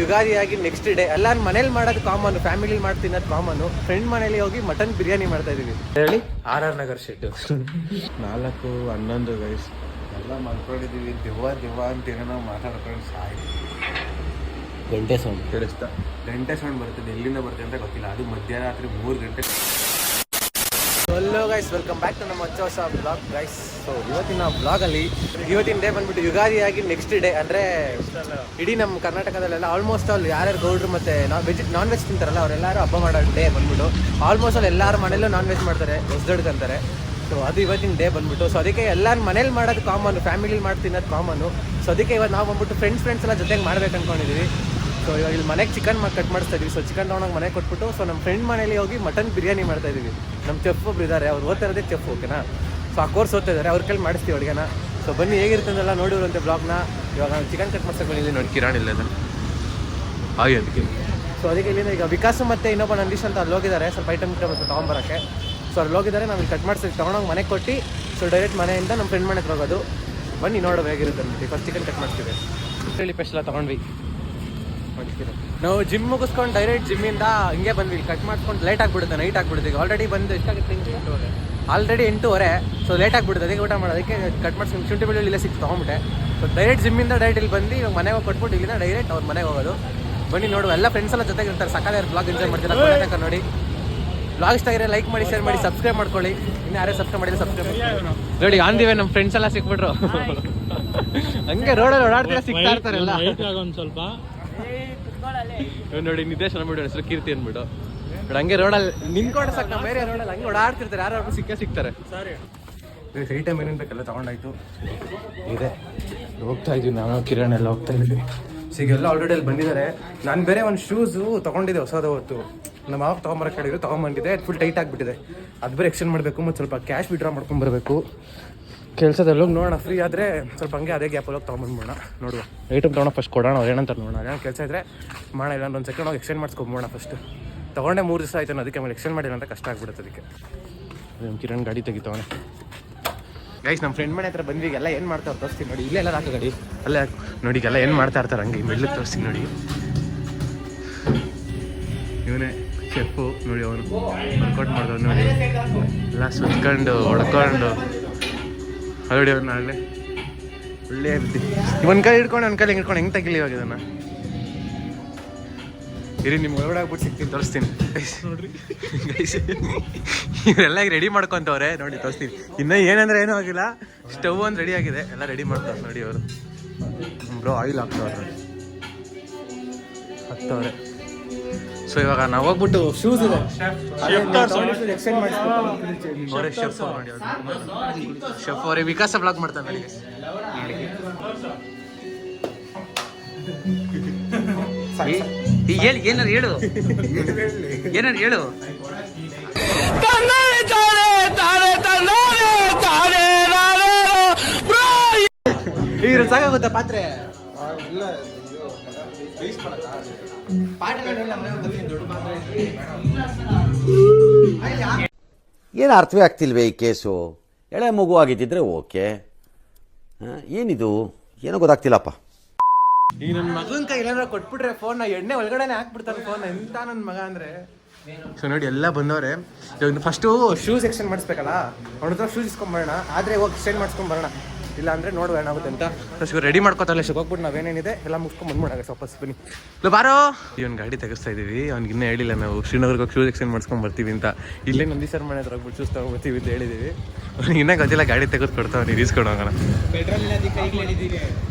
ಯುಗಾದಿಯಾಗಿ next day ಎಲ್ಲಾರು ಮನೇಲಿ ಮಾಡೋದು ಕಾಮನ್, ಫ್ಯಾಮಿಲಿ ಮಾಡಿ ತಿನ್ನೋದು ಕಾಮನ್. ಫ್ರೆಂಡ್ ಮನೇಲಿ ಹೋಗಿ ಮಟನ್ ಬಿರಿಯಾನಿ ಮಾಡ್ತಾ ಇದೀವಿ. ಹೇಳಿ RR ನಗರ್ ಶೆಡ್ 4:11 ಗೈಸ್ ಎಲ್ಲ ಮಾಡ್ಕೊಂಡಿದೀವಿ. ದಿವ್ವ ಅಂತ ಏನೋ ಮಾತಾಡ್ಕೊಂಡು ಸಾಯಿ. ಗಂಟೆ ಸೌಂಡ್ ಕೇಳಿಸ್ತಾ? ಗಂಟೆ ಸೌಂಡ್ ಬರ್ತದೆ, ಎಲ್ಲಿಂದ ಬರ್ತದೆ ಅಂತ ಗೊತ್ತಿಲ್ಲ. ಅದು ಮಧ್ಯರಾತ್ರಿ 3 ಗಂಟೆ. Hello guys, welcome back to ನಮ್ಮ ಹೊಸ ಬ್ಲಾಗ್ ಗೈಸ್. ಸೊ ಇವತ್ತಿನ ಬ್ಲಾಗಲ್ಲಿ ಇವತ್ತಿನ ಡೇ ಬಂದ್ಬಿಟ್ಟು ಯುಗಾದಿಯಾಗಿ ನೆಕ್ಸ್ಟ್ ಡೇ, ಅಂದರೆ ಇಡೀ ನಮ್ಮ ಕರ್ನಾಟಕದಲ್ಲೆಲ್ಲ ಆಲ್ಮೋಸ್ಟ್ ಆಲ್ ಯಾರ್ಯಾರು ಗೌಡ್ರು ಮತ್ತು ನಾನ್ ವೆಜ್ ತಿಂತಾರಲ್ಲ ಅವರೆಲ್ಲರೂ ಹಬ್ಬ ಮಾಡೋ ಡೇ ಬಂದ್ಬಿಟ್ಟು ಆಲ್ಮೋಸ್ಟ್ ಆಲ್ ಎಲ್ಲರ ಮನೇಲೂ ನಾನ್ ವೆಜ್ ಮಾಡ್ತಾರೆ, ಹೊಸದಡ್ಗೆ ಅಂತಾರೆ. ಸೊ ಅದು ಇವತ್ತಿನ ಡೇ ಬಂದ್ಬಿಟ್ಟು, ಸೊ ಅದಕ್ಕೆ ಎಲ್ಲರೂ ಮನೇಲಿ ಮಾಡೋದು ಕಾಮನ್, ಫ್ಯಾಮಿಲಿ ಮಾಡಿ ತಿನ್ನೋದು ಕಾಮನು. ಸೊ ಅದಕ್ಕೆ ಇವತ್ತು ನಾವು ಬಂದ್ಬಿಟ್ಟು ಫ್ರೆಂಡ್ಸ್ ಎಲ್ಲ ಜೊತೆಗೆ ಮಾಡ್ಬೇಕು ಅಂದ್ಕೊಂಡಿದ್ದೀವಿ. ಸೊ ಇವಾಗ ಇಲ್ಲಿ ಮನೆಗೆ ಚಿಕನ್ ಕಟ್ ಮಾಡಿಸ್ತಾ ಇದೀವಿ. ಸೊ ಚಿಕನ್ ತೊಗೊಂಡೋಗಿ ಮನೆಗೆ ಕೊಟ್ಬಿಟ್ಟು ಸೊ ನಮ್ಮ ಫ್ರೆಂಡ್ ಮನೇಲಿ ಹೋಗಿ ಮಟನ್ ಬಿರಿಯಾನಿ ಮಾಡ್ತಾ ಇದೀವಿ. ನಮ್ಮ ಚೆಫ್ ಒಬ್ರು ಇದ್ದಾರೆ, ಅವ್ರು ಓದ್ತಾ ಇರೋದೇ ಚೆಫ್, ಓಕೆನಾ. ಸೊ ಆ ಕೋರ್ಸ್ ಓದ್ತಾ ಇದ್ದಾರೆ, ಅವ್ರ ಕೈಲಿ ಮಾಡಿಸ್ತೀವಿ ಅಡುಗೆನ. ಸೊ ಬನ್ನಿ ಹೇಗಿರ್ತಂದೆಲ್ಲ ನೋಡಿರುವಂತೆ ಬ್ಲಾಗ್ನ. ಇವಾಗ ನಾನು ಚಿಕನ್ ಕಟ್ ಮಾಡ್ಸಕ್ಕೆ ಬಂದಿದ್ದೀನಿ ನೋಡಿ, ಕಿರಾಣಿ ಇಲ್ಲ ಹಾಗೆ ಅದಕ್ಕೆ. ಸೊ ಅದಕ್ಕೆ ಇಲ್ಲಿಂದ ಈಗ ವಿಕಾಸ್ ಮತ್ತು ಇನ್ನೊಬ್ಬ ನಂದೀಶ್ ಅಂತ ಅಲ್ಲಿ ಹೋಗಿದ್ದಾರೆ ಸ್ವಲ್ಪ ಐಟಮ್ ತೊಗೊಂಬರೋಕ್ಕೆ. ಸೊ ಅಲ್ಲಿ ಹೋಗಿದ್ದಾರೆ, ನಾವು ಇಲ್ಲಿ ಕಟ್ ಮಾಡಿಸಿ ತೊಗೊಂಡೋಗಿ ಮನೆಗೆ ಕೊಟ್ಟು ಸೊ ಡೈರೆಕ್ಟ್ ಮನೆಯಿಂದ ನಮ್ಮ ಫ್ರೆಂಡ್ ಮನೆಗೆ ಹೋಗೋದು. ಬನ್ನಿ ನೋಡೋದು ಹೇಗಿರುತ್ತೆ ಅಂತ. ಫಸ್ಟ್ ಚಿಕನ್ ಕಟ್ ಮಾಡ್ತೀವಿ. ಹೇಳಿ ಪೆಸ್ಟ್ ಎಲ್ಲ ತೊಗೊಂಡ್ವಿ. ನಾವು ಜಿಮ್ ಮುಗಿಸ್ಕೊಂಡು ಡೈರೆಕ್ಟ್ ಜಿಮ್ಮಿಂದ ಹಿಂಗೆ ಬಂದ್ವಿ. ಕಟ್ ಮಾಡ್ಕೊಂಡು ಲೇಟ್ ಆಗಿಬಿಡುತ್ತೆ, ನೈಟ್ ಆಗಿಬಿಡುತ್ತೆ. ಈಗ ಆಲ್ರೆಡಿ ಬಂದು ಎಷ್ಟಾಗುತ್ತೆ? ಆಲ್ರೆಡಿ 8:30. ಸೊ ಲೇಟ್ ಆಗಿಬಿಡುತ್ತೆ, ಅದಕ್ಕೆ ಊಟ ಮಾಡೋದಕ್ಕೆ ಕಟ್ ಮಾಡ್ಸ್ಕೊಂಡು ಶುಂಠಿ ಬೆಳ್ಳುಳ್ಳಿ ಇಲ್ಲ ಸಿಕ್ಸ್ ತೊಗೊಂಬಿಟ್ಟೆ. ಸೊ ಡೈರೆಕ್ಟ್ ಜಿಮ್ಮಿಂದ ಡೈರೆಕ್ಟ್ ಇಲ್ಲಿ ಬಂದು ಇವಾಗ ಮನೆಗೆ ಹೋಗಿ ಕೊಟ್ಬಿಟ್ಟು ಇಲ್ಲಿಂದ ಡೈರೆಕ್ಟ್ ಅವ್ರ ಮನೆಗೆ ಹೋಗೋದು. ಬನ್ನಿ ನೋಡುವ, ಎಲ್ಲ ಫ್ರೆಂಡ್ಸ್ ಎಲ್ಲ ಜೊತೆಗೆ ಇರ್ತಾರೆ. ಸಕಾಲ ಬ್ಲಾಗ್ ಎಂಜಾಯ್ ಮಾಡ್ತಾರೆ ನೋಡಿ. ಬ್ಲಾಗ್ ಇಷ್ಟ ಆಗಿರೋ ಲೈಕ್ ಮಾಡಿ, ಶೇರ್ ಮಾಡಿ, ಸಬ್ಸ್ಕ್ರೈಬ್ ಮಾಡ್ಕೊಳ್ಳಿ. ಇನ್ನು ಯಾರೇ ಸಬ್ಸ್ಕ್ರೈಬ್ ಮಾಡಿದ್ರೆ ಸಬ್ಸ್ಕ್ರೈಬ್ ನೋಡಿ. ಆಂದಿವೆ ನಮ್ಮ ಫ್ರೆಂಡ್ಸ್ ಎಲ್ಲ ಸಿಕ್ಬಿಟ್ರು. ಹಂಗೆ ರೋಡಲ್ಲಿ ಓಡಾಡ್ತೀರ, ಸಿಗ್ತಾ ಇರ್ತಾರಲ್ಲ. ಸ್ವಲ್ಪ ನೋಡಿ ನಿದೇಶ್ ಅಂದ್ಬಿಟ್ಟು ಹೆಸರು ಕೀರ್ತಿ ಅಂದ್ಬಿಟ್ಟು ಹಂಗೆ ರೋಡಲ್ಲಿ ನಿಂತ್ಕೊಂಡು ಸಾಕು. ನಾವು ಬೇರೆ ರೋಡಲ್ಲಿ ಹಂಗೆ ಓಡಾಡ್ತಿರ್ತಾರೆ, ಯಾರು ಸಿಗ್ತಾರೆ. ಸರಿ ಟೈಮ್ ಏನೇನು ಬೇಕೆಲ್ಲ ತೊಗೊಂಡಾಯ್ತು. ಇದೆ ಹೋಗ್ತಾ ಇದೀವಿ ನಾವು, ಕಿರಣ್ ಎಲ್ಲ ಹೋಗ್ತಾ ಇದ್ವಿ. ಸೊ ಈಗೆಲ್ಲ ಆಲ್ರೆಡಿ ಅಲ್ಲಿ ಬಂದಿದ್ದಾರೆ. ನಾನು ಬೇರೆ ಒಂದು ಶೂಸು ತೊಗೊಂಡಿದ್ದೆ ಹೊಸದು, ಹೊತ್ತು ನಮ್ಮ ಮಾವ ತೊಗೊಂಬರಕ್ಕೆ ಹೇಳಿದ್ರು, ತೊಗೊಂಬಂದಿದ್ದೆ. ಫುಲ್ ಟೈಟ್ ಆಗಿಬಿಟ್ಟಿದೆ, ಅದು ಬೇರೆ ಎಕ್ಸ್ಚೇಂಜ್ ಮಾಡಬೇಕು. ಮತ್ತು ಸ್ವಲ್ಪ ಕ್ಯಾಶ್ ವಿಡ್ರಾ ಮಾಡ್ಕೊಂಬರ್ಬೇಕು. ಕೆಲಸದಲ್ಲೋಗಿ ನೋಡೋಣ, ಫ್ರೀ ಆದರೆ ಸ್ವಲ್ಪ ಹಂಗೆ ಅದೇ ಗ್ಯಾಪಲ್ಲಿ ಹೋಗಿ ತೊಗೊಂಬಂದ್ಬೋಣ. ನೋಡುವ ಐಟಮ್ ತೊಗೊಳೋ ಫಸ್ಟ್ ಕೊಡೋಣ, ಅವ್ರು ಏನಂತಾರೆ ನೋಡೋಣ. ಏನೋ ಕೆಲಸ ಇದ್ದರೆ ಮಾಡೋಣ, ಇಲ್ಲ ಒಂದು ಸೆಕೆಂಡ್ ಹೋಗಿ ಎಕ್ಸ್ಚೇಂಜ್ ಮಾಡಿಸ್ಕೊಂಬೋಣ. ಫಸ್ಟ್ ತೊಗೊಂಡೆ 3 ದಿವಸ ಆಯ್ತು, ಅದಕ್ಕೆ ಆಮೇಲೆ ಎಕ್ಸ್ಚೇಂಜ್ ಮಾಡಿಲ್ಲ ಅಂತ ಕಷ್ಟ ಆಗ್ಬಿಡುತ್ತೆ. ಅದಕ್ಕೆ ನಮ್ಮ ಕಿರಣ್ ಗಾಡಿ ತೆಗಿತವನೆ. ಗೈಸ್ ನಮ್ಮ ಫ್ರೆಂಡ್ ಮನೆ ಹತ್ರ ಬಂದ್ವಿ. ಎಲ್ಲ ಏನು ಮಾಡ್ತಾರೆ ತೋರಿಸ್ತೀನಿ ನೋಡಿ. ಇಲ್ಲೇ ಎಲ್ಲ ಹಾಕೋ ಗಾಡಿ ಅಲ್ಲೇ ನೋಡಿ. ಎಲ್ಲ ಏನು ಮಾಡ್ತಾ ಇರ್ತಾರೆ ಹಂಗೆ ಮೆಲ್ಲಕ್ಕೆ ತೋರಿಸ್ತೀನಿ ನೋಡಿ. ಇವನೇ ಚೆಫು ನೋಡಿ, ಅವನು ವರ್ಕೌಟ್ ಮಾಡಿದವ್ ನೋಡಿ. ಎಲ್ಲ ಸುತ್ಕೊಂಡು ಹೊಡ್ಕೊಂಡು ನೋಡಿ ಅವ್ರನ್ನ ಅಲ್ಲೇ ಒಳ್ಳೆ ಇರ್ತೀವಿ. ಒಂದು ಕೈ ಹಿಡ್ಕೊಂಡು ಒಂದು ಕೈ ಹಿಡ್ಕೊಂಡು ಹೆಂಗೆ ತೆಗಿಲಿ ಇವಾಗ ಇದನ್ನು. ಇರಿ ನಿಮ್ಗೆ ಒಳಗಡೆ ಆಗ್ಬಿಟ್ಟು ಸಿಗ್ತೀನಿ, ತೋರಿಸ್ತೀನಿ ನೋಡ್ರಿ. ಇವರೆಲ್ಲ ಈಗ ರೆಡಿ ಮಾಡ್ಕೊತವ್ರೆ ನೋಡಿ, ತೋರಿಸ್ತೀನಿ. ಇನ್ನೂ ಏನಂದ್ರೆ ಏನೂ ಆಗಿಲ್ಲ, ಸ್ಟವ್ ಒಂದು ರೆಡಿ ಆಗಿದೆ, ಎಲ್ಲ ರೆಡಿ ಮಾಡ್ತಾರೆ ನೋಡಿ ಅವರು. ಬ್ರೋ ಆಯಿಲ್ ಹಾಕ್ತವ್ರೆ, ಹತ್ತವ್ರೆ. ಸೊ ಇವಾಗ ನಾವು ಹೋಗ್ಬಿಟ್ಟು ಶೂಸ್ ಇದೆ ಎಕ್ಸ್ಚೇಂಜ್ ಮಾಡಿಸ್ತಾರೆ. ಶೆಫ್ ನೋಡಿ, ಶೆಫ್ ಅವರೇ ವಿಕಾಸ ಬ್ಲಾಗ್ ಮಾಡ್ತಾರೆ ನನಗೆ. ಹೇಳಿ, ಏನಾರು ಹೇಳು, ಏನಾರು ಹೇಳು. ಈಗ ಸಾಕಾಗುತ್ತಾ ಪಾತ್ರೆ? ಏನು ಅರ್ಥವೇ ಆಗ್ತಿಲ್ವೇ ಈ ಕೇಸು? ಎಳೆ ಮಗು ಆಗಿದ್ದಿದ್ರೆ ಓಕೆ, ಏನಿದು ಏನೋ ಗೊತ್ತಾಗ್ತಿಲ್ಲಪ್ಪ. ಈಗ ನನ್ನ ಮಗನ ಕೈ ಏನಾದ್ರು ಕೊಟ್ಬಿಟ್ರೆ ಫೋನ್ ಎಣ್ಣೆ ಒಳಗಡೆನೆ ಹಾಕ್ಬಿಡ್ತಾರೆ ಫೋನ್. ಎಂತ ನನ್ನ ಮಗ ಅಂದರೆ. ಸೊ ನೋಡಿ ಎಲ್ಲ ಬಂದವ್ರೆ. ಇವಾಗ ಫಸ್ಟು ಶೂಸ್ ಎಕ್ಸ್ಚೇಂಜ್ ಮಾಡಿಸ್ಬೇಕಲ್ಲ, ಅವ್ರ ಹತ್ರ ಶೂಸ್ ಇಸ್ಕೊಂಬರೋಣ. ಆದರೆ ಹೋಗಿ ಎಕ್ಸ್ಚೇಂಜ್ ಮಾಡಿಸ್ಕೊಂಬರೋಣ, ಇಲ್ಲ ಅಂದರೆ ನೋಡುವ ಏನಾಗುತ್ತೆ ಅಂತ. ಫಸ್ಟ್ ರೆಡಿ ಮಾಡ್ಕೊತಲ್ಲ, ಇಷ್ಟು ಹೋಗ್ಬಿಟ್ಟು ನಾವೇನೇನಿದೆ ಎಲ್ಲ ಮುಗಿಸ್ಕೊಂಡು ಬಂದ್ಬಿಡಾಗ ವಾಪಸ್ ಬನ್ನಿ. ಇಲ್ಲ ಬಾರೋ, ಇವನು ಗಾಡಿ ತೆಗಿಸ್ತಾ ಇದೀವಿ. ಅವ್ನಿಗೆ ಇನ್ನೂ ಹೇಳಿಲ್ಲ ನಾವು ಶ್ರೀನಗರ್ಗೆ ಹೋಗಿ ಶೂಸ್ ಎಕ್ಸ್ಚೇಂಜ್ ಮಾಡ್ಸ್ಕೊಂಡು ಬರ್ತೀವಿ ಅಂತ. ಇಲ್ಲೇ ನಂದಿ ಸರ್ ಮನೆ ಹತ್ರ ಹೋಗ್ಬಿಟ್ಟು ಶೂಸ್ ತೊಗೊಂಡ್ಬರ್ತೀವಿ ಅಂತ ಹೇಳಿದ್ದೀವಿ. ಅವ್ನಿಗೆ ಇನ್ನೂ ಗೊತ್ತಿಲ್ಲ, ಗಾಡಿ ತೆಗೆದು ಕೊಡ್ತಾವೆ, ನೀವು ಈಸ್ಕೊಂಡು ಹೋಗೋಣ.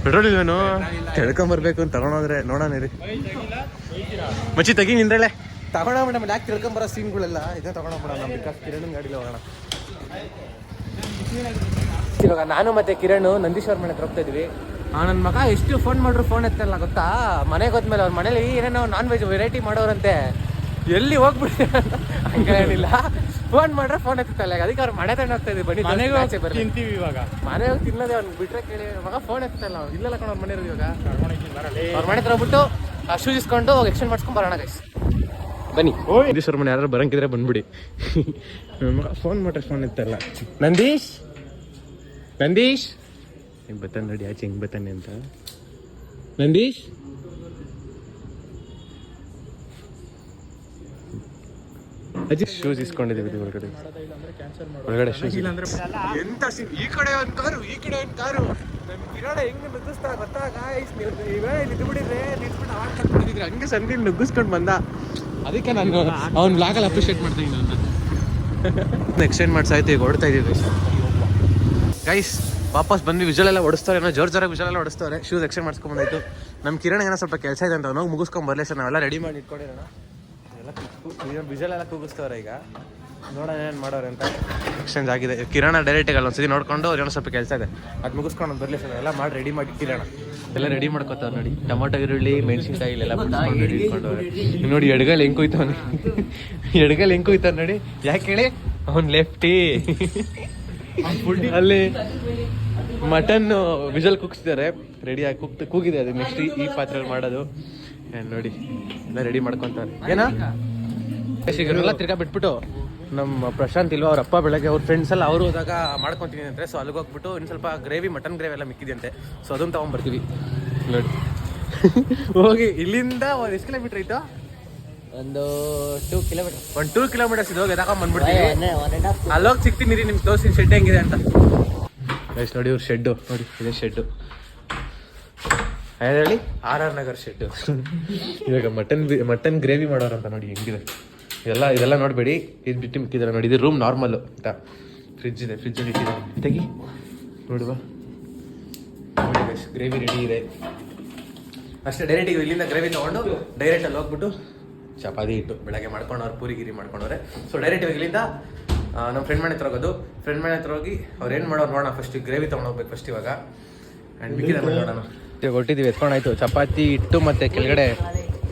ಪೆಟ್ರೋಲ್ ಇಲ್ವೇನು? ತಿಳ್ಕೊಂಬರ್ಬೇಕು ಅಂತ ತಗೊಂಡೋದ್ರೆ ನೋಡೋಣ ರೀ. ಮಚ್ಚಿ ತೆಗಿ ನಿಂದ್ರಳೆ ತಗೊಂಡೋಗ್ಬಿಡ. ಆಮೇಲೆ ಯಾಕೆ ತಿಳ್ಕೊಂಬರೋ ಸೀನ್ಗಳೆಲ್ಲ ಇದೇ ತಗೊಂಡೋಗ್ಬಿಡ. ನಮ್ಮ ಬಿಕಾಸ್ ಕಿರಣ್ ಗಾಡಿಲಿ ಹೋಗೋಣ. ಇವಾಗ ನಾನು ಮತ್ತೆ ಕಿರಣ್ ನಂದೀಶ್ವರ್ ಮನೆ ಹತ್ರ ಹೋಗ್ತಾ ಇದ್ವಿ. ನನ್ನ ಮಗ ಎಷ್ಟು ಫೋನ್ ಮಾಡ್ರು ಫೋನ್ ಎತ್ತಲ್ಲ ಗೊತ್ತಾ. ಮನೆಗೆ ಹೋದ್ಮೇಲೆ ಅವ್ರ ಮನೇಲಿ ಏನೇನೋ ನಾನ್ ವೆಜ್ ವೆರೈಟಿ ಮಾಡೋರಂತೆ. ಎಲ್ಲಿ ಹೋಗ್ಬಿಡ್ತೀವಿ ಅಂತ ಹಂಗೆ ಏನಿಲ್ಲ, ಫೋನ್ ಮಾಡ್ರೆ ಫೋನ್ ಎತ್ತಲ್ಲ. ಅದಕ್ಕೆ ಅವ್ರ ಮನೆ ತಂಡ ಹೋಗ್ತಾ ಇದ್ವಿ. ಬನ್ನಿ ಮನೆಗೆ ತಿಂತೀವಿ. ಇವಾಗ ಮನೆಗೆ ಹೋಗಿ ತಿನ್ನೋದೇ ಅವ್ನು ಬಿಟ್ರೆ ಕೇಳಿ ಮಗ ಫೋನ್ ಎತ್ತಲ್ಲ. ಇಲ್ಲೆಲ್ಲ ಕಣ ಅವ್ರ ಮನೆ ಇರೋದು. ಇವಾಗ ಅವ್ರ ಮನೆ ಹತ್ರ ಹೋಗ್ಬಿಟ್ಟು ಶೂಸ್ ಇಸ್ಕೊಂಡು ಎಕ್ಸ್ಚೇಂಜ್ ಮಾಡ್ಸ್ಕೊಂಡು ಬರೋಣ ಗೈಸ್. ಬನ್ನಿ. ನಂದೀಶ್ವರ ಮನೆ ಯಾರು ಬರಂಗಿದ್ರೆ ಬಂದ್ಬಿಡಿ. ಮಗ ಫೋನ್ ಮಾಡ್ರೆ ಫೋನ್ ಎತ್ತಲ್ಲ. ನಂದೀಶ್ ಹಿಂಗೆ ಬತ್ತಾನೆ ನೋಡಿ, ಆಚೆ ಹಿಂಗೆ ಬತ್ತಾನೆ ಅಂತ. ನಂದೀಶ್ ಅಜ್ಜಿ ಶೂಸ್ ಇಸ್ಕೊಂಡಿದ್ದೀವಿ ಒಳಗಡೆ ಶೂಸ್ ಎಂತ ಈ ಕಡೆ ಒಂದು ಕಾರು ಈ ಕಡೆ ಒಂದು ಕಾರು ನನ್ನ ಕಿರಾಣ ಹೆಂಗೆ ನುಗ್ಗಿಸ್ತಾ ಗೊತ್ತಾ ಗಾಯ್ಸ್ ನೀವು ನಿಂತ್ಬಿಟ್ಟಿದ್ರೆ ನಿಂತ್ಬಿಟ್ಟು ಆಟ ಮಾಡ್ತಿದ್ರೆ ಹಂಗೆ ಸಂದಿಲ್ ನುಗ್ಗಿಸ್ಕೊಂಡು ಬಂದ ಅದಕ್ಕೆ ನಾನು ಅವ್ನ ಬ್ಲಾಗಲ್ಲಿ ಅಪ್ರಿಷಿಯೇಟ್ ಮಾಡ್ತೀನಿ ನಾನು ಎಕ್ಸ್ಟೆಂಡ್ ಮಾಡ್ಸಾಯ್ತು ಈಗ ಹೊಡ್ತಾ ಇದ್ದೀವಿ ಗೈಸ್ ವಾಪಸ್ ಬಂದು ವಿಜುವಲ್ ಎಲ್ಲ ಹೊಡಿಸ್ತಾರೆ ಏನೋ ಜೋರಾಗಿ ವಿಜುವಲ್ ಎಲ್ಲ ಹೊಡಿಸ್ತಾರೆ ಶೂಸ್ ಎಕ್ಸ್ಟೆಂಡ್ ಮಾಡಿಸ್ಕೊಂಬಂದಾಯ್ತು ನಮ್ಮ ಕಿರಣ ಏನೋ ಸ್ವಲ್ಪ ಕೆಲಸ ಇದೆ ಅಂತ ಅವ್ನು ಮುಗಿಸ್ಕೊಂಡು ಬರಲಿ ಸರ್ ನಾವೆಲ್ಲ ರೆಡಿ ಮಾಡಿ ಇಟ್ಕೊಂಡಿರೋಣ ಎಲ್ಲ ವಿಜುವಲ್ ಎಲ್ಲ ಕೂಗಿಸ್ತವ್ರೆ ಈಗ ನೋಡೋಣ ಏನೇನು ಮಾಡೋರು ಅಂತ ಎಕ್ಸ್ಚೇಂಜ್ ಆಗಿದೆ ಕಿರಣ ಡೈರೆಕ್ಟಾಗಿ ಅಲ್ಲೊಂದ್ಸತಿ ನೋಡ್ಕೊಂಡು ಏನೋ ಸ್ವಲ್ಪ ಕೆಲಸ ಇದೆ ಅದು ಮುಗಿಸ್ಕೊಂಡು ಬರಲಿ ಸರ್ ಎಲ್ಲ ಮಾಡಿ ರೆಡಿ ಮಾಡಿ ಕಿರಣ ಎಲ್ಲ ರೆಡಿ ಮಾಡ್ಕೊತಾವ್ರು ನೋಡಿ ಟೊಮೊಟೊ ಈರುಳ್ಳಿ ಮೆಣಸಿನ್ಕಾಯಿ ಇಲ್ಲೆಲ್ಲ ಬಿಡ್ಸ್ಕೊಂಡು ರೆಡಿ ಇಟ್ಕೊಂಡವ್ರೆ ನೋಡಿ ಎಡ್ಗಲ್ ಹೆಂಗೆ ಕುಯ್ತವನು ಎಡ್ಗಲ್ ಹೆಂಗೆ ಕುಯ್ತಾನೆ ನೋಡಿ ಯಾಕೆ ಹೇಳಿ ಅವ್ನು ಲೆಫ್ಟಿ ಅಲ್ಲಿ ಮಟನ್ ವಿಜಲ್ ಕುಗ್ಸಿದ್ದಾರೆ ರೆಡಿಯಾಗಿ ಕೂಗಿದೆ ಅದು ನೆಕ್ಸ್ಟ್ ಈ ಪಾತ್ರೆಯಲ್ಲಿ ಮಾಡೋದು ನೋಡಿ ಎಲ್ಲ ರೆಡಿ ಮಾಡ್ಕೊತಾರೆ ಏನಾ ಎಲ್ಲ ತಿರ್ಗಾ ಬಿಟ್ಬಿಟ್ಟು ನಮ್ಮ ಪ್ರಶಾಂತ್ ಇಲ್ವಾ ಅವ್ರ ಅಪ್ಪ ಬೆಳಗ್ಗೆ ಅವ್ರ ಫ್ರೆಂಡ್ಸ್ ಎಲ್ಲ ಅವರು ಹೋದಾಗ ಮಾಡ್ಕೊತೀನಿ ಅಂದರೆ ಸೊ ಅಲ್ಲಿಗೆ ಹೋಗ್ಬಿಟ್ಟು ಇನ್ನು ಸ್ವಲ್ಪ ಗ್ರೇವಿ ಮಟನ್ ಗ್ರೇವಿ ಎಲ್ಲ ಮಿಕ್ಕಿದೆಯಂತೆ ಸೊ ಅದನ್ನು ತೊಗೊಂಡ್ಬರ್ತೀವಿ ನೋಡಿ ಹೋಗಿ ಇಲ್ಲಿಂದ ಒಂದು ಎಷ್ಟು ಕಿಲೋಮೀಟ್ರ್ ಐತೋ ಒಂದು 2 ಕಿಲೋಮೀಟರ್ ಒಂದು 2 ಕಿಲೋಮೀಟರ್ಸ್ ಇದು ಹೋಗಿ ಎದಾಕೊಂಡ್ ಬಂದ್ಬಿಡ್ತೀವಿ ಅಲ್ಲೋಗಿ ಸಿಗ್ತೀನಿ ರೀ ನಿಮ್ಗೆ ತೋರಿಸಿ ಶೆಡ್ ಹೆಂಗಿದೆ ಅಂತ ಎಷ್ಟು ನೋಡಿ ಇವ್ರ ಶೆಡ್ಡು ನೋಡಿ ಇದೇ ಶೆಡ್ಡು ಹೇಳಿ RR ನಗರ್ ಶೆಡ್ಡು ಇವಾಗ ಮಟನ್ ಗ್ರೇವಿ ಮಾಡೋರಂತ ನೋಡಿ ಹೆಂಗಿದೆ ಇದೆಲ್ಲ ನೋಡಬೇಡಿ ಇದು ಬಿಟ್ಟು ಮಿಕ್ಕಿದ್ದಾರೆ ನೋಡಿ ಇದು ರೂಮ್ ನಾರ್ಮಲ್ಲು ಅಂತ ಫ್ರಿಜ್ ಇದೆ ಫ್ರಿಜ್ಜಲ್ಲಿ ಇಟ್ಟಿದ್ದಾರೆ ತೆಗಿ ನೋಡುವ ಗ್ರೇವಿ ರೆಡಿ ಇದೆ ಅಷ್ಟೇ ಡೈರೆಕ್ಟಿಗೆ ಇಲ್ಲಿಂದ ಗ್ರೇವಿ ತೊಗೊಂಡು ಡೈರೆಕ್ಟಲ್ಲಿ ಹೋಗ್ಬಿಟ್ಟು ಚಪಾತಿ ಇಟ್ಟು ಬೆಳಗ್ಗೆ ಮಾಡ್ಕೊಂಡು ಅವ್ರು ಪೂರಿ ಗಿರಿ ಮಾಡ್ಕೊಂಡವ್ರೆ ಸೊ ಡೈರೆಕ್ಟ್ ಇವಾಗ ಇಲ್ಲಿಂದ ನಮ್ಮ ಫ್ರೆಂಡ್ ಮನೆ ಹತ್ರ ಹೋಗೋದು ಫ್ರೆಂಡ್ ಮನೆ ಹತ್ರ ಹೋಗಿ ಅವ್ರು ಏನು ಮಾಡೋರು ನೋಡೋಣ ಫಸ್ಟ್ ಗ್ರೇವಿ ತೊಗೊಂಡೋಗ್ಬೇಕು ಫಸ್ಟ್ ಇವಾಗ ಆ್ಯಂಡ್ ಮಿಕ್ಕಿದ ನೋಡೋಣ ಇವಾಗ ಹೊಟ್ಟಿದ್ದೀವಿ ಎತ್ಕೊಂಡಾಯ್ತು ಚಪಾತಿ ಇಟ್ಟು ಮತ್ತು ಕೆಳಗಡೆ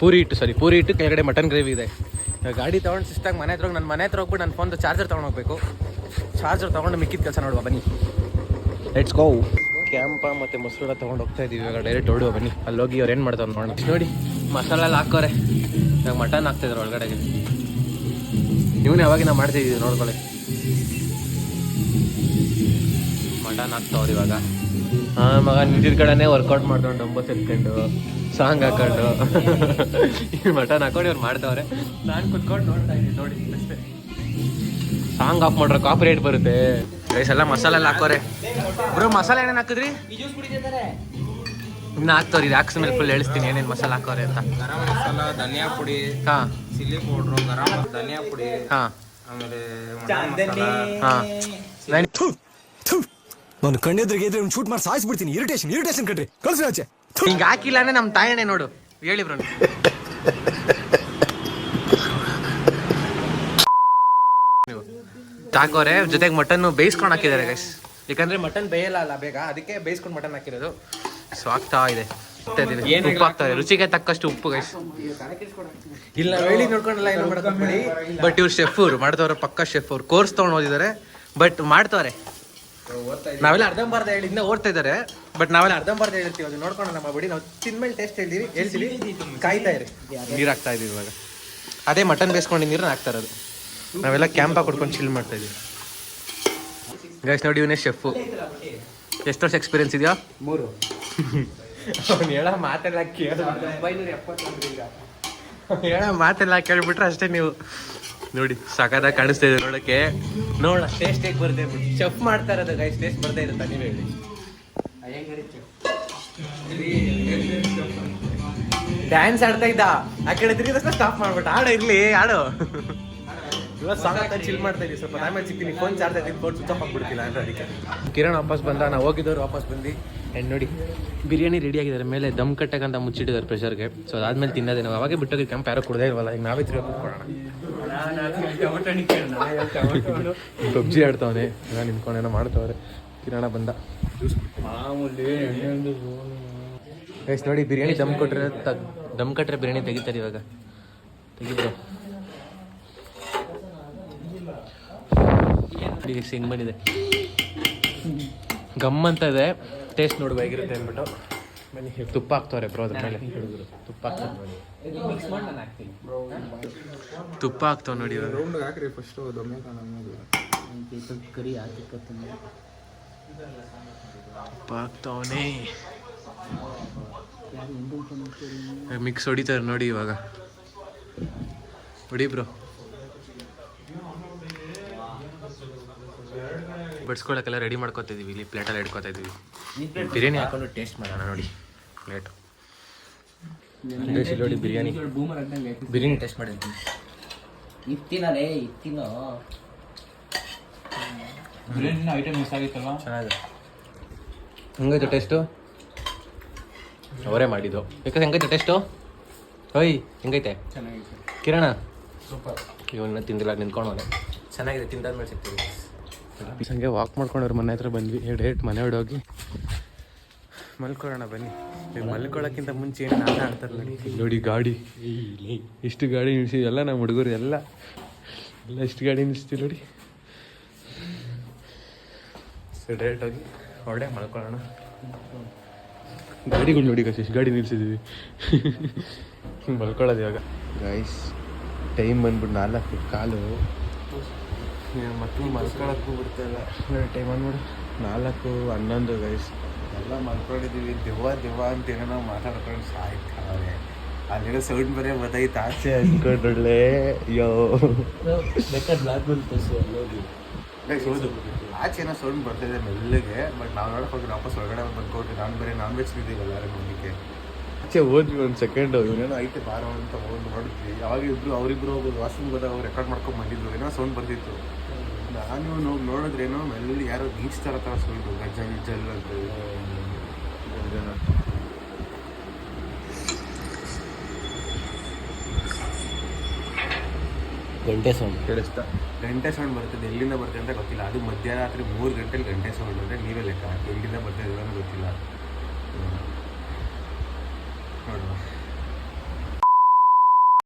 ಪೂರಿ ಇಟ್ಟು ಕೆಳಗಡೆ ಮಟನ್ ಗ್ರೇವಿ ಇದೆ ಗಾಡಿ ತೊಗೊಂಡು ಸಿಸ್ಟಾಗಿ ಮನೆ ಹತ್ರ ನನ್ನ ಮನೆ ಹತ್ರ ಹೋಗ್ಬಿಟ್ಟು ನನ್ನ ಫೋನ್ದು ಚಾರ್ಜರ್ ತೊಗೊಂಡೋಗ್ಬೇಕು ಚಾರ್ಜರ್ ತೊಗೊಂಡು ಮಿಕ್ಕಿದ ಕೆಲಸ ನೋಡುವ ಬನ್ನಿ ಲೆಟ್ಸ್ ಗೋ ಕ್ಯಾಂಪ ಮತ್ತು ಮೊಸರು ತೊಗೊಂಡು ಹೋಗ್ತಾ ಇದೀವಿ ಇವಾಗ ಡೈರೆಕ್ಟ್ ಹೊಡುವ ಬನ್ನಿ ಅಲ್ಲಿ ಹೋಗಿ ಅವ್ರು ಏನು ಮಾಡ್ತಾರೆ ನೋಡೋಣ ನೋಡಿ ಮಸಾಲೆ ಎಲ್ಲ ಹಾಕೋರೆ ಇವಾಗ ಮಟನ್ ಹಾಕ್ತಿದ್ರು ಒಳಗಡೆಗೆ ಇವನು ಯಾವಾಗ ನಾವು ಮಾಡ್ತಿದ್ದೀವಿ ನೋಡ್ಕೊಳ್ಳಿ ಮಟನ್ ಹಾಕ್ತಾವ್ರು ಇವಾಗ ಮಗ ನಿಂತಿದ್ದ ಕಡೆನೇ ವರ್ಕೌಟ್ ಮಾಡ್ಕೊಂಡು ಡಂಬಸ್ ಎತ್ಕೊಂಡು ಸಾಂಗ್ ಹಾಕೊಂಡು ಮಟನ್ ಹಾಕೊಂಡು ಇವ್ರು ಮಾಡ್ತಾವ್ರೆ ನಾನು ಕುತ್ಕೊಂಡು ನೋಡ್ತಾ ಇದ್ದೀನಿ ನೋಡಿ ಅಷ್ಟೇ ಸಾಂಗ್ ಆಫ್ ಮಾಡ್ರೆ ಕಾಪಿ ರೈಟ್ ಬರುತ್ತೆ ರೈಸ್ ಎಲ್ಲ ಮಸಾಲೆ ಎಲ್ಲ ಹಾಕೋರೆ ಬ್ರೋ ಮಸಾಲೆ ಏನೇನು ಹಾಕಿದ್ರಿ ಇನ್ನು ಹಾಕ್ತವ್ರಿ ಇದು ಹಾಕ್ಸ್ ಮೇಲೆ ಫುಲ್ ಹೇಳಿಸ್ತೀನಿ ಏನೇನು ಮಸಾಲೆ ಹಾಕೋರೆ ಅಂತ ಗರಂ ಮಸಾಲ ಧನಿಯಾ ಪುಡಿ ಹಾಂ ಚಿಲ್ಲಿ ಪೌಡ್ರು ಗರಂ ಧನಿಯಾ ಪುಡಿ ಹಾಂ ಆಮೇಲೆ ಮಟನ್ ಮಸಾಲ ಹಾಂ ನಾನು ಕಣ್ಣೆದ್ರಿಗೆ ಇದ್ರೆ ಶೂಟ್ ಮಾಡಿ ಸಾಯಿಸ್ಬಿಡ್ತೀನಿ ಇರಿಟೇಷನ್ ಕಣ್ರಿ ಕಳ್ಸಿ ಆಚೆ ಹಿಂಗೆ ಹಾಕಿಲ್ಲ ಅಂದ್ರೆ ನಮ್ಮ ತಾಯಣೆ ನೋಡು ಹೇಳಿ ಬ್ರೋ ನೀವು ಹಾಕೋರೆ ಜೊತೆಗೆ ಮಟನ್ ಬೇಯಿಸ್ಕೊಂಡು ಹಾಕಿದ್ದಾರೆ ಗೈಸ್ ಯಾಕಂದ್ರೆ ಮಟನ್ ಬೇಯಲ್ಲ ಬೇಗ ಅದಕ್ಕೆ ಬೇಯಿಸ್ಕೊಂಡು ಮಟನ್ ಹಾಕಿರೋದು ಸೊ ಆಗ್ತಾ ಇದೆ ಉಪ್ಪು ಹಾಕ್ತಾರೆ ರುಚಿಗೆ ತಕ್ಕಷ್ಟು ಉಪ್ಪು ಗೈಸ್ ಇಲ್ಲ ಹೇಳಿ ನೋಡ್ಕೊಂಡಲ್ಲ ಏನು ಮಾಡ್ಕೊಂಡ್ಬಿಡಿ ಬಟ್ ಇವ್ರು ಶೆಫ್ ಅವ್ರು ಮಾಡ್ತವ್ರೆ ಪಕ್ಕ ಶೆಫ್ ಅವ್ರು ಕೋರ್ಸ್ ತೊಗೊಂಡು ಓದಿದ್ದಾರೆ ಬಟ್ ಮಾಡ್ತವ್ರೆ ನಾವೆಲ್ಲ ಅರ್ಧಂಬರ್ಧ ಹೇಳಿ ಇನ್ನ ಓಡ್ತಾ ಇದ್ದಾರೆ ಬಟ್ ನಾವೆಲ್ಲ ಅರ್ಧಂಬರ್ಧ ಹೇಳ್ತೀವಿ ಅದು ನೋಡ್ಕೊಂಡು ನಮ್ಮ ಬಿಡಿ ನಾವು ತಿನ್ಮೇಲೆ ಟೇಸ್ಟ್ ಹೇಳ್ತೀವಿ ಕಾಯ್ತಾ ಇರಿ ನೀರು ಹಾಕ್ತಾ ಇದೀವಿ ಇವಾಗ ಅದೇ ಮಟನ್ ಬೇಯಿಸ್ಕೊಂಡು ನೀರನ್ನ ಹಾಕ್ತಾ ಇರೋದು ನಾವೆಲ್ಲ ಕ್ಯಾಂಪ ಕೊಡ್ಕೊಂಡು ಚಿಲ್ ಮಾಡ್ತಾ ಇದೀವಿ ಗೈಸ್ ನೋಡಿ ಇವನೇ ಶೆಫು ಎಷ್ಟು ವರ್ಷ ಎಕ್ಸ್ಪೀರಿಯನ್ಸ್ ಇದೆಯಾ 3 ಅವ್ನು ಹೇಳೋ ಮಾತೆಲ್ಲ ಹೇಳೋ ಮಾತೆಲ್ಲ ಕೇಳ್ಬಿಟ್ರೆ ಅಷ್ಟೇ ನೀವು ನೋಡಿ ಸಖತ್ತಾಗಿ ಕಾಣಿಸ್ತಾ ಇದೆ ನೋಡೋಕ್ಕೆ ನೋಡ ಟೇಸ್ಟ್ ಹೇಗೆ ಬರುತ್ತೆ ಚೆಫ್ ಮಾಡ್ತಾ ಇರೋದು ಗೈಸ್ ಟೇಸ್ಟ್ ಬರ್ತಾ ಇರುತ್ತೆ ನೀವು ಹೇಳಿ ಡ್ಯಾನ್ಸ್ ಆಡ್ತಾ ಇದ್ದ ಆ ಕಡೆ ತಿರುಗಿ ತಕ್ಷಣ ಸ್ಟಾಪ್ ಮಾಡ್ಬಿಟ್ಟು ಆಡೋ ಇರ್ಲಿ ಆಡೋ ಇವಾಗ ಸಾಂಗ್ ಆಗ್ತಾ ಚಿಲ್ ಮಾಡ್ತಾ ಇದೀವಿ ಸ್ವಲ್ಪ ಆಮೇಲೆ ಸಿಗ್ತೀನಿ ಫೋನ್ ಚಾರ್ಜ್ ಆಗ್ತೀನಿ ಫೋನ್ ಸ್ವಿಚ್ ಆಫ್ ಆಗ್ಬಿಡ್ತಿಲ್ಲ ಅಂತ ಅದಕ್ಕೆ ಕಿರಣ್ ವಾಪಸ್ ಬಂದ ನಾವು ಹೋಗಿದ್ದವ್ರು ವಾಪಸ್ ಬಂದು ಆ್ಯಂಡ್ ನೋಡಿ ಬಿರಿಯಾನಿ ರೆಡಿ ಆಗಿದ್ದಾರೆ ಮೇಲೆ ದಮ್ ಕಟ್ಟಕ್ಕಂತ ಮುಚ್ಚಿಟ್ಟಿದ್ದಾರೆ ಪ್ರೆಷರ್ಗೆ ಸೊ ಅದಾದ್ಮೇಲೆ ತಿನ್ನೋದೇ ನಾವು ಅವಾಗೆ ಬಿಟ್ಟೋಗಿ ಕೆಂಪ್ ಯಾರು ಕೊಡದೇ ಇಲ್ವಲ್ಲ ಈಗ ನಾವೇ ತಿರುಗಿ ಕೂತ್ಕೊಳ್ಳೋಣ ಪಬ್ಜಿ ಆಡ್ತಾವನೆ ಎಲ್ಲ ನಿಂತ್ಕೊಂಡೇನೋ ಮಾಡ್ತಾವ್ರೆ ಕಿರಣ ಬಂದ ಗೈಸ್ ನೋಡಿ ಬಿರಿಯಾನಿ ದಮ್ ಕಟ್ರೆ ಬಿರಿಯಾನಿ ತೆಗಿತಾರೆ ಇವಾಗ ತೆಗಿದ್ರು ಹಿಂಗೆ ಬಂದಿದೆ ಗಮ್ ಅಂತ ಇದೆ ಟೇಸ್ಟ್ ನೋಡುವ ಹೇಗಿರುತ್ತೆ ಅಂದ್ಬಿಟ್ಟು ಬನ್ನಿ ತುಪ್ಪ ಹಾಕ್ತವ್ರೆ ಬ್ರೋ ಅದ್ರ ಮೇಲೆ ತುಪ್ಪ ಹಾಕ್ತಾರೆ ನೋಡಿ ತುಪ್ಪ ಹಾಕ್ತಾವ ನೋಡಿ ಇವಾಗ ಹಾಕ್ರಿ ಫಸ್ಟ್ ಕರಿ ಹಾಕಿ ತುಪ್ಪ ಹಾಕ್ತಾವನೆ ಮಿಕ್ಸ್ ಹೊಡಿತಾರೆ ನೋಡಿ ಇವಾಗ ಹೊಡಿ ಬ್ರೋ ಬಡ್ಸ್ಕೊಳಕ್ಕೆಲ್ಲ ರೆಡಿ ಮಾಡ್ಕೊತಿದ್ದೀವಿ ಇಲ್ಲಿ ಪ್ಲೇಟಲ್ಲಿ ಇಟ್ಕೊತಾ ಇದ್ದೀವಿ. ಬಿರಿಯಾನಿ ಹಾಕೊಂಡು ಟೇಸ್ಟ್ ಮಾಡೋಣ ನೋಡಿ ಪ್ಲೇಟು. ನೋಡಿ ಬಿರಿಯಾನಿ ಟೇಸ್ಟ್ ಮಾಡಿದ್ದೀನಿ. ಇತ್ತಿನಲೇ ಇತ್ತಿನೋ ಬಿರಿಯಾನಿ ಐಟಮ್ ಮಿಸ್ ಆಗಿತ್ತಲ್ವಾ? ಚೆನ್ನಾಗಿದೆ. ಹೆಂಗೈತೆ ಟೇಸ್ಟು? ಅವರೇ ಮಾಡಿದ್ದು. ಯಾಕಂದ್ರೆ ಹೆಂಗೈತೆ ಟೇಸ್ಟು? ಓಯ್ ಹೆಂಗೈತೆ? ಚೆನ್ನಾಗಿತ್ತು. ಕಿರಣ ಸೂಪರ್. ಇವನ್ನ ತಿಂದಿಲ್ಲ ನಿಂತ್ಕೊಂಡವನೆ. ಚೆನ್ನಾಗಿದೆ, ತಿಂದಾದ್ಮೇಲೆ ಸಿಗ್ತೀವಿ. ಹಂಗೆ ವಾಕ್ ಮಾಡ್ಕೊಂಡವ್ರ ಮನೆ ಹತ್ರ ಬಂದ್ವಿ. ಡೈರೆಕ್ಟ್ ಮನೆ ಹೊಡೋಗಿ ಮಲ್ಕೊಳ್ಳೋಣ ಬನ್ನಿ. ಮಲ್ಕೊಳ್ಳೋಕ್ಕಿಂತ ಮುಂಚೆ ಏನು ಆಟ ಆಡ್ತಾರೆ ನೋಡಿ. ನೋಡಿ ಗಾಡಿ, ಇಷ್ಟು ಗಾಡಿ ನಿಲ್ಸಿದ್ವಿ ಎಲ್ಲ ನಮ್ಮ ಹುಡುಗರು ಎಲ್ಲ ಇಷ್ಟು ಗಾಡಿ ನಿಲ್ಸ್ತೀವಿ ನೋಡಿ. ಸೊ ಡೈರೆಕ್ಟ್ ಹೋಗಿ ಹೊರಡೆ ಮಲ್ಕೊಳ್ಳೋಣ. ಗಾಡಿಗಳು ನೋಡಿ ಗೈಸ್, ಎಷ್ಟು ಗಾಡಿ ನಿಲ್ಸಿದ್ದೀವಿ. ಮಲ್ಕೊಳ್ಳೋದು ಇವಾಗ ಗೈಸ್. ಟೈಮ್ ಬಂದ್ಬಿಟ್ಟು 4:15. ಮಕ್ಕಳು ಮಲ್ಕೊಳಕ್ಕೂ ಬಿಡ್ತಾಯಿಲ್ಲ. Time ಅಂದ್ಬಿಡು 4:11 guys. ಎಲ್ಲ ಮಲ್ಕೊಂಡಿದ್ದೀವಿ. ದೆವ್ವ ಅಂತ ಏನೋ ಮಾತಾಡ್ಕೊಂಡು ಸಾಯ್ತಾವೆ. ಅಲ್ಲಿರೋ ಸೌಂಡ್ ಬರೇ ಬದೈತೆ ಆಚೆ ಅಂದ್ಕೊಂಡ್ರೊಳ್ಳೆ. ಅಯ್ಯೋ ಬೇಕಾದ್ರೆ ಬ್ಲಾಕ್ ಬಂತು ಹೌದು, ಆಚೆ ಏನೋ ಸೌಂಡ್ ಬರ್ತಾಯಿದೆ ಮೆಲ್ಲಗೆ. ಬಟ್ ನಾವು ನೋಡಕ್ಕೆ ಹೋಗಿ ವಾಪಸ್ ಹೊರಗಡೆ ಬಂದ್ಕೊಟ್ಟು ನಾನು ಬೇರೆ ನಾನ್ ವೆಜ್ ತಿಂದಿದ್ದೀವಲ್ಲ ಯಾರು ನೋಡಲಿಕ್ಕೆ. ಆಚೆ ಹೋದ್ವಿ ಒಂದು ಸೆಕೆಂಡು, ಇವನೇನೋ ಐತೆ ಬಾರೋ ಅಂತ ಹೋಗಿ ನೋಡಿದ್ವಿ. ಯಾವಾಗ ಅವರಿಬ್ರು ಹೋಗೋದು ವಾಶ್ರೂಮ್ ಹೋದಾಗ ಅವ್ರು ರೆಕಾರ್ಡ್ ಮಾಡ್ಕೊಂಡು ಬಂದಿದ್ರು. ಏನೋ ಸೌಂಡ್ ಬರ್ತಿತ್ತು. ನಾನು ನೋಡಿದ್ರೇನೋ ಮೆಲ್ಲಿ ಯಾರೋ ಗೀಚ್ತಾರ ಥರ ಸೌಂಡು, ಜಲ್ ಜಲ್ ಅಂತ. ಗಂಟೆ ಸೌಂಡ್ ಕೇಳಿಸ್ತಾ? ಗಂಟೆ ಸೌಂಡ್ ಬರ್ತದೆ. ಎಲ್ಲಿಂದ ಬರ್ತದೆ ಅಂತ ಗೊತ್ತಿಲ್ಲ. ಅದು ಮಧ್ಯರಾತ್ರಿ 3 ಗಂಟೆಲಿ ಗಂಟೆ ಸೌಂಡ್ ಅಂದರೆ ನೀವೇ ಲೆಕ್ಕ. ಎಲ್ಲಿಂದ ಬರ್ತದೆ ಅನ್ನೋ ಗೊತ್ತಿಲ್ಲ.